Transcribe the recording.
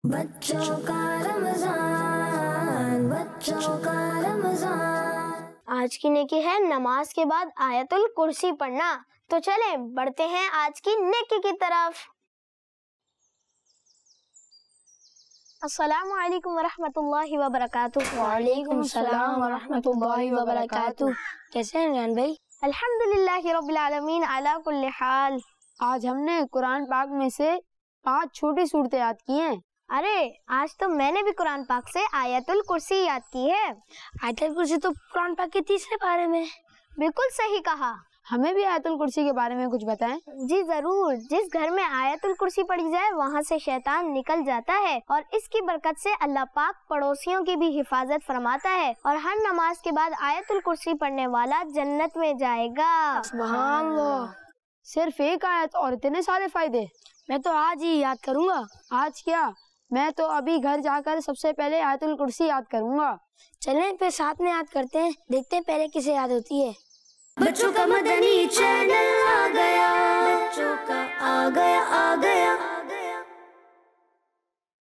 بچوں کا رمضان، بچوں کا رمضان۔ آج کی نیکی ہے نماز کے بعد آیت الکرسی پڑھنا۔ تو چلیں بڑھتے ہیں آج کی نیکی کی طرف۔ السلام علیکم ورحمۃ اللہ وبرکاتہ۔ وعلیکم السلام ورحمۃ اللہ وبرکاتہ۔ کیسے ہیں جان بھائی؟ الحمدللہ رب العالمین علی کل حال۔ آج ہم نے قرآن پاک میں سے 5 چھوٹی صورتیں یاد کی ہیں۔ ارے آج تو میں نے بھی قرآن پاک سے آیت الکرسی یاد کی ہے۔ آیت الکرسی تو قرآن پاک کے 3 پارے میں۔ بالکل صحیح کہا۔ ہمیں بھی آیت الکرسی کے بارے میں کچھ بتائیں۔ جی ضرور۔ جس گھر میں آیت الکرسی پڑھی جائے وہاں سے شیطان نکل جاتا ہے، اور اس کی برکت سے اللہ پاک پڑوسیوں کی بھی حفاظت فرماتا ہے، اور ہر نماز کے بعد آیت الکرسی پڑھنے والا جنت میں جائے گا۔ سبحان اللہ۔ صرف ایک آیت اور اتنے سارے فائدے؟ میں تو آج ہی یاد کروں گا۔ آج کیا، میں تو ابھی گھر جا کر سب سے پہلے آیت الکرسی یاد کروں گا۔ چلیں پھر ساتھ میں یاد کرتے ہیں، دیکھتے ہیں پہلے کسے یاد ہوتی ہے۔ بچوں کا مدنی چینل آ گیا، بچوں کا آ گیا